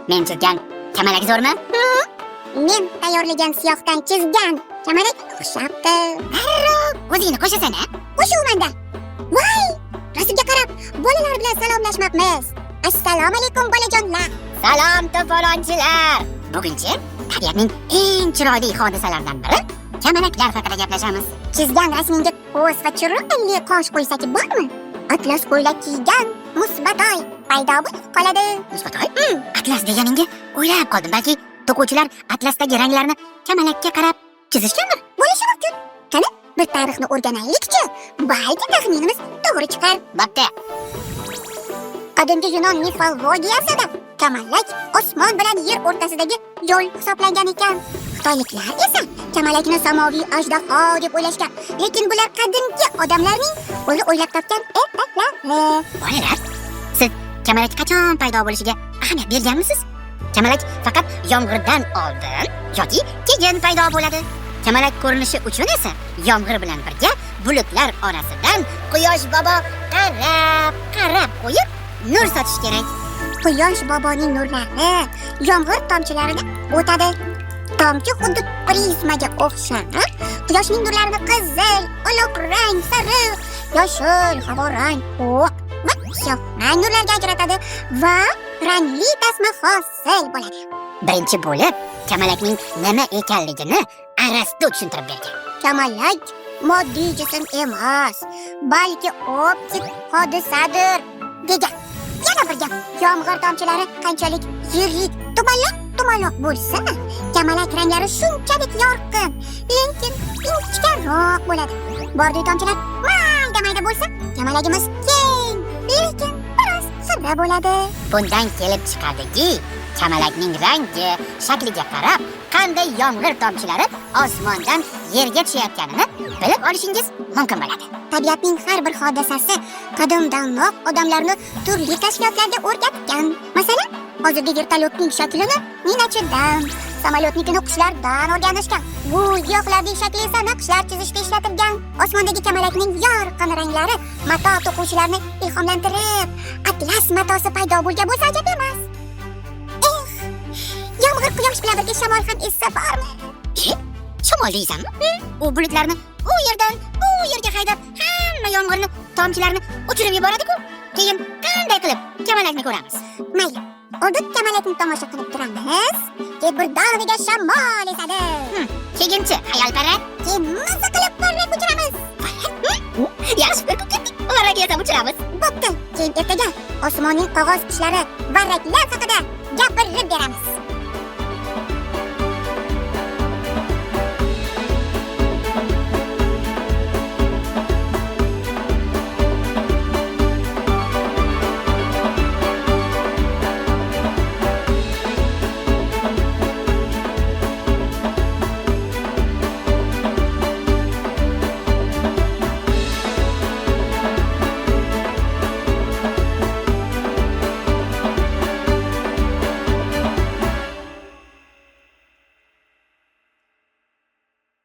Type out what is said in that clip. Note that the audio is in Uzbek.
Men chizgan kamalak zo'rmi? Men tayyorlagan siyohdan chizgan kamalak o'xshabdi. O'zingni qo'shasan-a? Qo'shuvmanda. Voy! Rasmga qarab, bolalar bilan salomlashmoqmiz. Assalomu alaykum bolajonlar. Salom to'polonchilar. Bugunchi tabiatning eng chiroyli hodisalaridan biri kamalaklar haqida gaplashamiz. Chizgan rasmingga ko'z va chiroyli qosh qo'ysaki bormi? Atlas ko'ylak kiygan Musbatoy paydo bo'lib qoladi. Musbatoy? Atlas deganingga o'ylab qoldim. Balki to'quvchilar atlasdagi ranglarni kamalakka qarab chizishgandir. Bo'lishi mumkin. Qani, bir tarixni o'rganaylik-chi. Balki taxminimiz to'g'ri chiqar. Bo'pti. Qadimgi Yunon mifologiyasida kamalak osmon bilan yer o'rtasidagi yo'l hisoblangan ekan. Xitoyliklar esa kamalakni samoviy ajdaho deb o'ylashgan. Lekin bular qadimgi odamlarning o'zi o'ylab topgan ertaklari. Bolalar, siz kamalak qachon paydo bo'lishiga ahamiyat berganmisiz? Kamalak faqat yomg'irdan oldin yoki keyin paydo bo'ladi. Kamalak ko'rinishi uchun esa yomg'ir bilan birga bulutlar orasidan Quyosh bobo qarab qo'yib nur sotish kerak. Quyosh boboning nurlari yomg'ir tomchilarini o'tadi. Tomchi xuddi prizmaga o'xshab, quyoshning nurlarini qizil, oloq rang, sariq, yashil, havorang, oq va siyoh rang nurlarga ajratadi va rangli tasma hosil bo'ladi. Birinchi bo'lib kamalakning nima ekanligini Arastu tushuntirib bergan. Kamalak moddiy jism emas, balki optik hodisadir degan. Yana bir gap, yomg'ir tomchilari qanchalik yirik, tumanloq bo'lsa, kamalak ranglari shunchalik yorqin, lekin ingichkaroq bo'ladi. Bordiy tomchilar mayda bo'lsa, kamalagimiz keng, lekin biroz xira bo'ladi. Bundan kelib chiqadiki, kamalakning rangi, shakliga qarab, qanday yomg'ir tomchilari osmondan yerga tushayotganini bilib olishingiz mumkin bo'ladi. Tabiatning har bir hodisasi qadimdanoq odamlarni turli kashfiyotlarga o'rgatgan. Masalan, hozirgi vertolyotning shaklini minachidan, samolyotnikini qushlardan o'rganishgan. Bu giyohlarning shakli esa naqshlar chizishda ishlatilgan. Osmondagi kamalakning yorqin ranglari mato to'quvchilarni ilhomlantirib, atlas matosi paydo bo'lgan bo'lsa ajab emas. Yomg'ir quyosh bilan birga shamol ham essa bormi? Shamol deysanmi? U bulutlarni u yerdan bu yerga haydab, hamma yomg'irni tomchilarini uchirib yuboradi-ku. Keyin qanday qilib kamalakni ko'ramiz? Mayli. Oldin kamalakni tomosha qilib turamiz. Keyin birdaniga shamol esadi. Keyinchi xayolpara. Keyin maza qilib parrak uchiramiz. Yaxshi, ketdik. Parrak esa uchiramiz. Bo'pti. Keyin ertaga osmonning qog'oz ishlari, varraklar haqida gapirib beramiz.